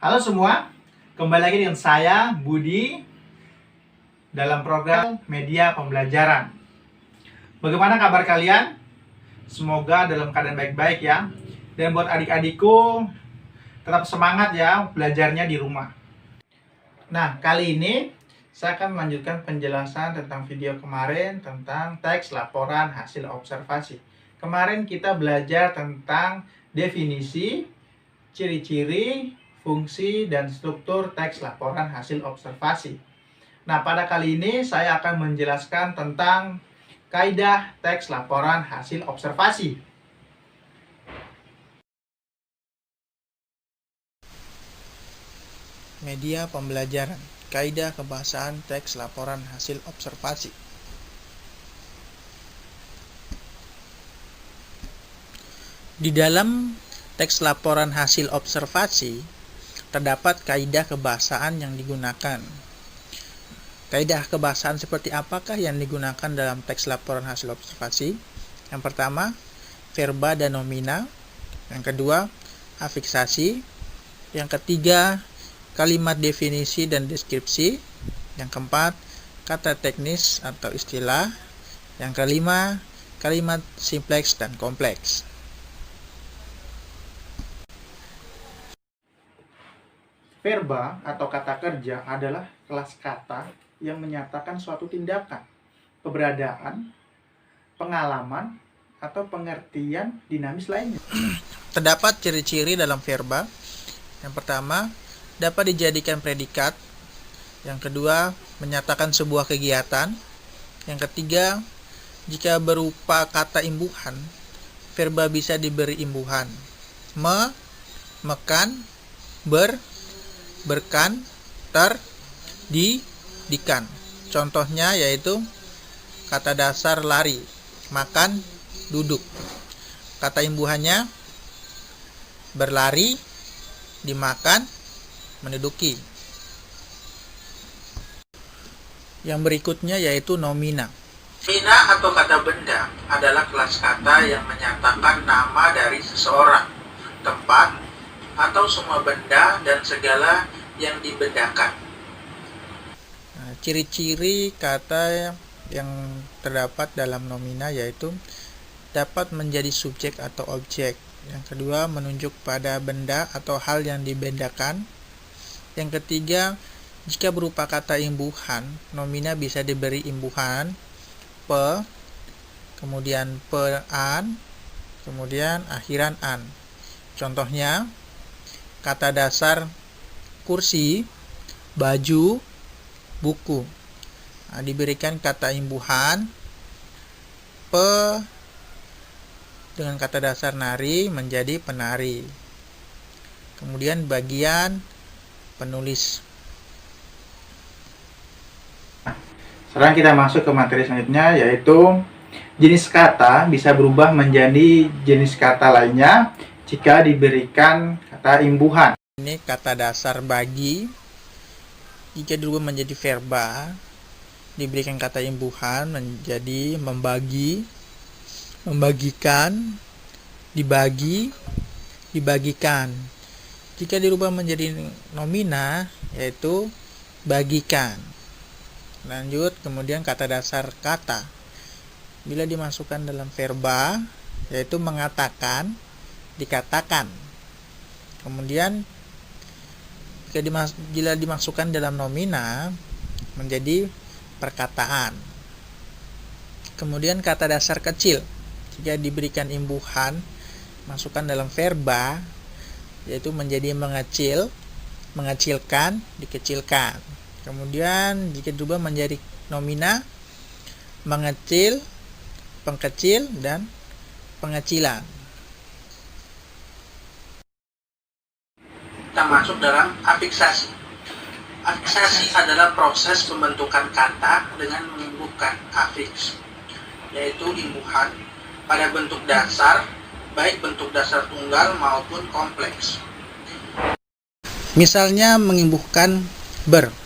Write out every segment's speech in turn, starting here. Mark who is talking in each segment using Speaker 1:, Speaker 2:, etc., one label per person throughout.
Speaker 1: Halo semua, kembali lagi dengan saya Budi dalam program Media Pembelajaran. Bagaimana kabar kalian? Semoga dalam keadaan baik-baik ya. Dan buat adik-adikku, tetap semangat ya belajarnya di rumah. Nah, kali ini saya akan melanjutkan penjelasan tentang video kemarin tentang teks laporan hasil observasi. Kemarin kita belajar tentang definisi, ciri-ciri, fungsi, dan struktur teks laporan hasil observasi. Nah, pada kali ini saya akan menjelaskan tentang kaidah teks laporan hasil observasi.
Speaker 2: Media pembelajaran, kaidah kebahasaan teks laporan hasil observasi. Di dalam teks laporan hasil observasi, terdapat kaidah kebahasaan yang digunakan. Kaidah kebahasaan seperti apakah yang digunakan dalam teks laporan hasil observasi? Yang pertama, verba dan nomina. Yang kedua, afiksasi. Yang ketiga, kalimat definisi dan deskripsi. Yang keempat, kata teknis atau istilah. Yang kelima, kalimat simpleks dan kompleks.
Speaker 1: Verba atau kata kerja adalah kelas kata yang menyatakan suatu tindakan, keberadaan, pengalaman, atau pengertian dinamis lainnya.
Speaker 2: Terdapat ciri-ciri dalam verba. Yang pertama, dapat dijadikan predikat. Yang kedua, menyatakan sebuah kegiatan. Yang ketiga, jika berupa kata imbuhan, verba bisa diberi imbuhan. Mekan, berkan, dikan. Contohnya yaitu kata dasar lari, makan, duduk. Kata imbuhannya berlari, dimakan, menduduki. Yang berikutnya yaitu nomina. Nomina atau kata benda adalah kelas kata yang menyatakan nama dari seseorang, tempat, atau semua benda dan segala yang dibedakan. Nah, ciri-ciri kata yang terdapat dalam nomina yaitu dapat menjadi subjek atau objek. Yang kedua, menunjuk pada benda atau hal yang dibedakan. Yang ketiga, jika berupa kata imbuhan, nomina bisa diberi imbuhan kemudian an, kemudian akhiran an. Contohnya, kata dasar kursi, baju, buku. Nah, diberikan kata imbuhan dengan kata dasar nari menjadi penari. Kemudian bagian penulis.
Speaker 1: Sekarang kita masuk ke materi selanjutnya, yaitu jenis kata bisa berubah menjadi jenis kata lainnya jika diberikan kata imbuhan.
Speaker 2: Ini kata dasar bagi. Jika dirubah menjadi verba, diberikan kata imbuhan menjadi membagi, membagikan, dibagi, dibagikan. Jika dirubah menjadi nomina, yaitu bagikan. Lanjut, kemudian kata dasar kata. Bila dimasukkan dalam verba, yaitu mengatakan, dikatakan. Kemudian bila dimasukkan dalam nomina menjadi perkataan. Kemudian kata dasar kecil, jika diberikan imbuhan masukkan dalam verba yaitu menjadi mengecil, mengecilkan, dikecilkan. Kemudian jika dirubah menjadi nomina, mengecil, pengkecil, dan pengecilan. Kita masuk dalam afiksasi. Afiksasi adalah proses pembentukan kata dengan mengimbuhkan afiks, yaitu imbuhan pada bentuk dasar, baik bentuk dasar tunggal maupun kompleks. Misalnya mengimbuhkan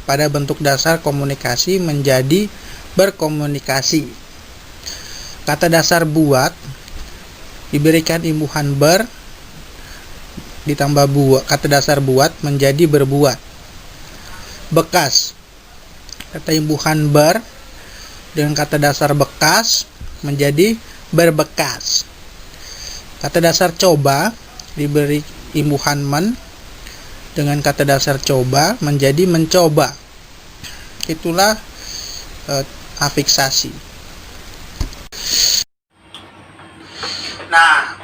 Speaker 2: pada bentuk dasar komunikasi menjadi berkomunikasi. Kata dasar buat diberikan imbuhan ditambah buat, kata dasar buat menjadi berbuat. Bekas, kata imbuhan ber dengan kata dasar bekas menjadi berbekas. Kata dasar coba diberi imbuhan men dengan kata dasar coba menjadi mencoba. Itulah afiksasi. Nah,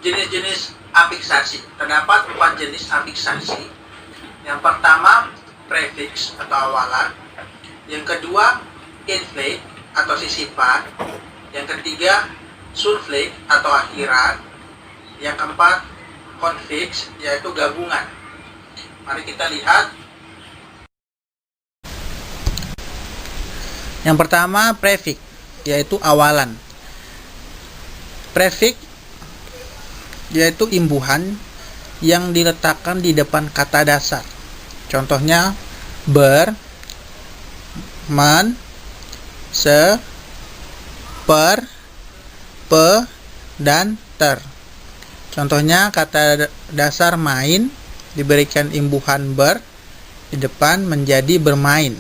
Speaker 2: jenis-jenis afiksasi. Terdapat 4 jenis afiksasi. Yang pertama, prefix atau awalan. Yang kedua, infix atau sisipan. Yang ketiga, suffix atau akhiran. Yang keempat, konfiks yaitu gabungan. Mari kita lihat. Yang pertama, prefix yaitu awalan. Prefix yaitu imbuhan yang diletakkan di depan kata dasar. Contohnya ber, men, se, per, pe, dan ter. Contohnya kata dasar main diberikan imbuhan ber di depan menjadi bermain.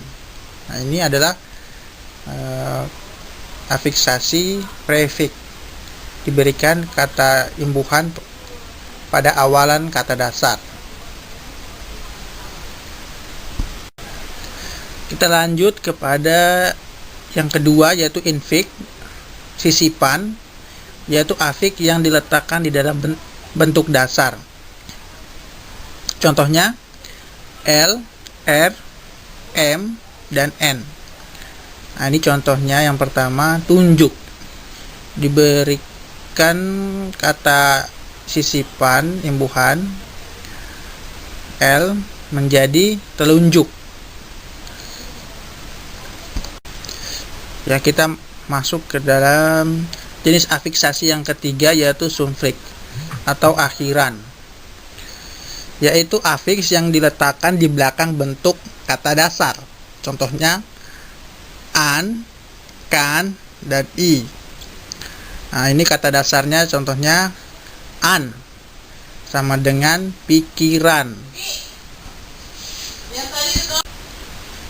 Speaker 2: Nah, ini adalah afiksasi prefix, diberikan kata imbuhan pada awalan kata dasar. Kita lanjut kepada yang kedua, yaitu infix, sisipan, yaitu afiks yang diletakkan di dalam bentuk dasar. Contohnya L, R, M, dan N. Nah, ini contohnya yang pertama, tunjuk. Diberikan kata sisipan imbuhan L menjadi telunjuk. Ya, kita masuk ke dalam jenis afiksasi yang ketiga, yaitu suffix atau akhiran, yaitu afiks yang diletakkan di belakang bentuk kata dasar. Contohnya an, kan, dan i. Nah, ini kata dasarnya, contohnya an sama dengan pikiran.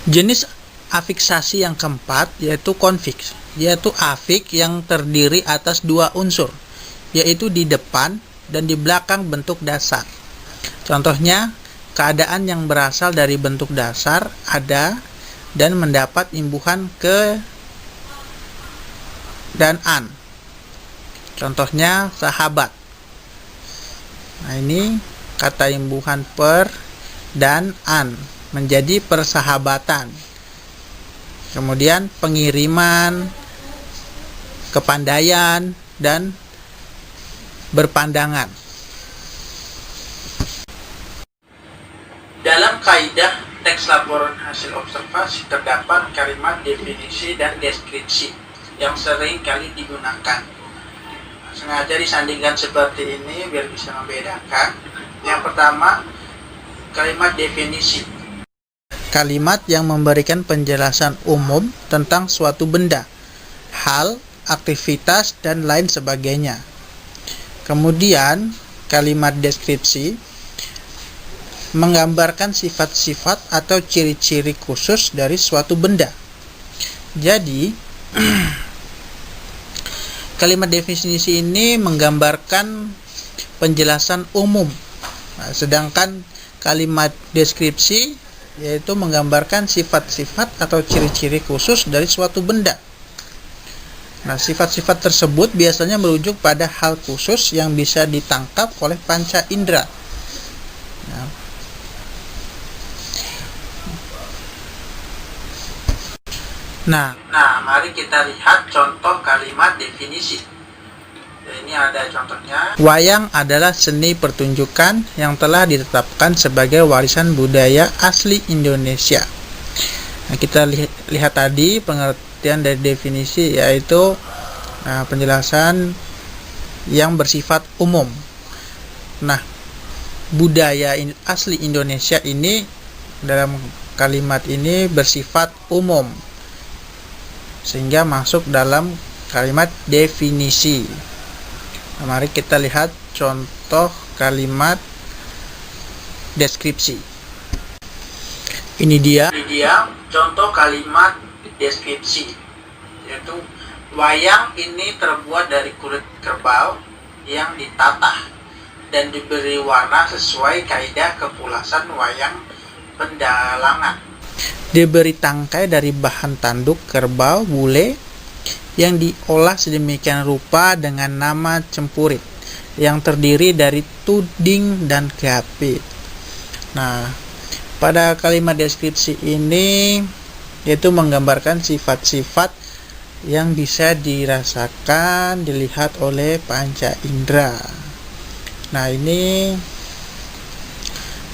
Speaker 2: Jenis afiksasi yang keempat yaitu konfiks, yaitu afiks yang terdiri atas 2 unsur, yaitu di depan dan di belakang bentuk dasar. Contohnya, keadaan yang berasal dari bentuk dasar ada dan mendapat imbuhan ke dan an. Contohnya sahabat. Nah, ini kata imbuhan per dan an menjadi persahabatan. Kemudian pengiriman, kepandaian, dan berpandangan. Dalam kaidah teks laporan hasil observasi terdapat kalimat definisi dan deskripsi yang sering kali digunakan. Sengaja disandingkan seperti ini biar bisa membedakan. Yang pertama, kalimat definisi. Kalimat yang memberikan penjelasan umum tentang suatu benda, hal, aktivitas, dan lain sebagainya. Kemudian, kalimat deskripsi menggambarkan sifat-sifat atau ciri-ciri khusus dari suatu benda. Jadi, kalimat definisi ini menggambarkan penjelasan umum. Nah, sedangkan kalimat deskripsi yaitu menggambarkan sifat-sifat atau ciri-ciri khusus dari suatu benda. Nah, sifat-sifat tersebut biasanya merujuk pada hal khusus yang bisa ditangkap oleh panca indera. Nah, mari kita lihat contoh kalimat definisi. Ini ada contohnya. Wayang adalah seni pertunjukan yang telah ditetapkan sebagai warisan budaya asli Indonesia. Nah, kita lihat tadi pengertian dari definisi, yaitu penjelasan yang bersifat umum. Nah, budaya asli Indonesia ini dalam kalimat ini bersifat umum, sehingga masuk dalam kalimat definisi. Nah, mari kita lihat contoh kalimat deskripsi. Ini dia contoh kalimat deskripsi, yaitu wayang ini terbuat dari kulit kerbau yang ditata dan diberi warna sesuai kaidah kepulasan wayang pendalangan. Diberi tangkai dari bahan tanduk kerbau bule yang diolah sedemikian rupa dengan nama cempurit yang terdiri dari tuding dan gapit. Nah, pada kalimat deskripsi ini yaitu menggambarkan sifat-sifat yang bisa dirasakan, dilihat oleh panca indera. Nah, ini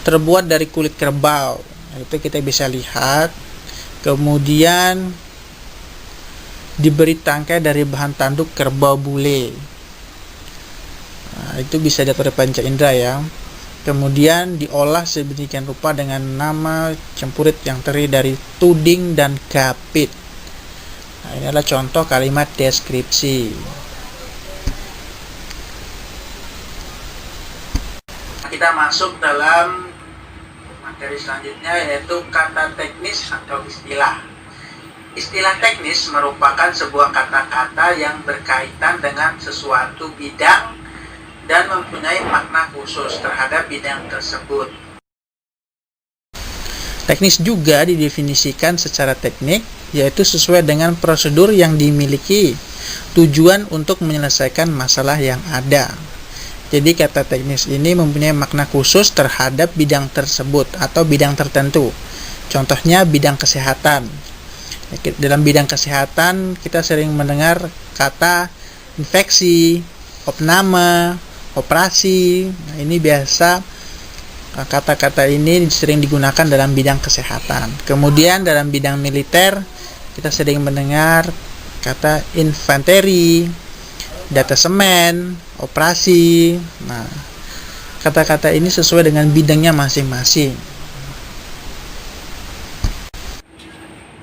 Speaker 2: terbuat dari kulit kerbau, itu kita bisa lihat. Kemudian diberi tangkai dari bahan tanduk kerbau bule. Nah, itu bisa dilihat oleh panca indera ya. Kemudian diolah sedemikian rupa dengan nama cempurit yang terdiri dari tuding dan gapit. Nah, ini adalah contoh kalimat deskripsi. Kita masuk dalam materi selanjutnya, yaitu kata teknis atau istilah. Istilah teknis merupakan sebuah kata-kata yang berkaitan dengan sesuatu bidang dan mempunyai makna khusus terhadap bidang tersebut. Teknis juga didefinisikan secara teknik, yaitu sesuai dengan prosedur yang dimiliki, tujuan untuk menyelesaikan masalah yang ada. Jadi kata teknis ini mempunyai makna khusus terhadap bidang tersebut atau bidang tertentu. Contohnya bidang kesehatan. Dalam bidang kesehatan kita sering mendengar kata infeksi, opname, operasi. Nah, ini biasa kata-kata ini sering digunakan dalam bidang kesehatan. Kemudian dalam bidang militer kita sering mendengar kata infanteri, detasemen, operasi. Nah, kata-kata ini sesuai dengan bidangnya masing-masing.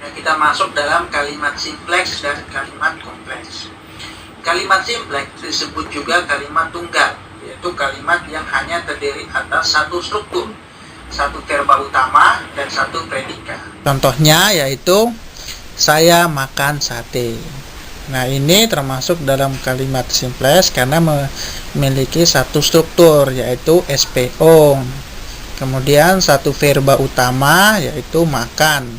Speaker 2: Nah, kita masuk dalam kalimat simpleks dan kalimat kompleks. Kalimat simpleks disebut juga kalimat tunggal, yaitu kalimat yang hanya terdiri atas satu struktur, satu verba utama, dan satu predikat. Contohnya yaitu saya makan sate. Nah, ini termasuk dalam kalimat simpleks karena memiliki satu struktur, yaitu SPO. Kemudian satu verba utama, yaitu makan.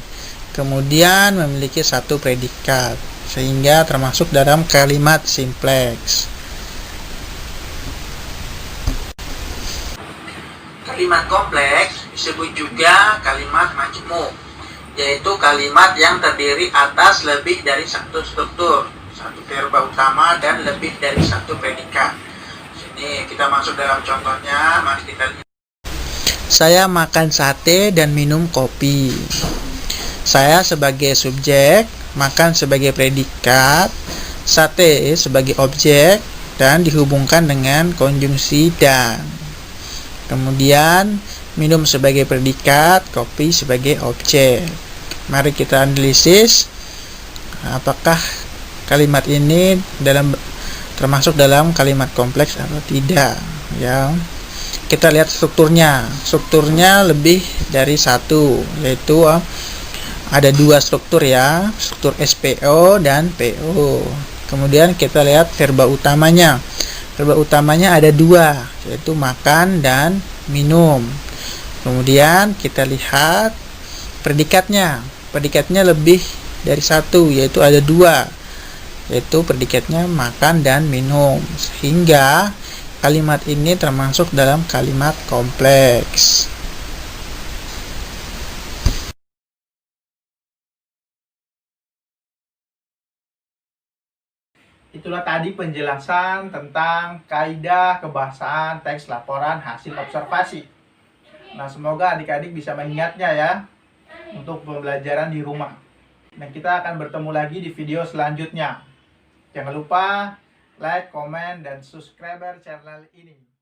Speaker 2: Kemudian memiliki satu predikat, sehingga termasuk dalam kalimat simpleks. Kalimat kompleks disebut juga kalimat majmuk, yaitu kalimat yang terdiri atas lebih dari satu struktur, satu verba utama, dan lebih dari satu predikat. Sini kita masuk dalam contohnya, mari kita lihat. Saya makan sate dan minum kopi. Saya sebagai subjek, makan sebagai predikat, sate sebagai objek, dan dihubungkan dengan konjungsi dan. Kemudian minum sebagai predikat, kopi sebagai objek. Mari kita analisis apakah kalimat ini termasuk dalam kalimat kompleks atau tidak ya. Kita lihat strukturnya. Strukturnya lebih dari satu, yaitu ada dua struktur ya, struktur SPO dan PO. Kemudian kita lihat verba utamanya. Verba utamanya ada dua, yaitu makan dan minum. Kemudian kita lihat predikatnya. Predikatnya lebih dari satu, yaitu ada dua, yaitu predikatnya makan dan minum. Sehingga kalimat ini termasuk dalam kalimat kompleks.
Speaker 1: Itulah tadi penjelasan tentang kaidah kebahasaan teks laporan hasil observasi. Nah, semoga adik-adik bisa mengingatnya ya untuk pembelajaran di rumah. Dan kita akan bertemu lagi di video selanjutnya. Jangan lupa like, komen, dan subscribe channel ini.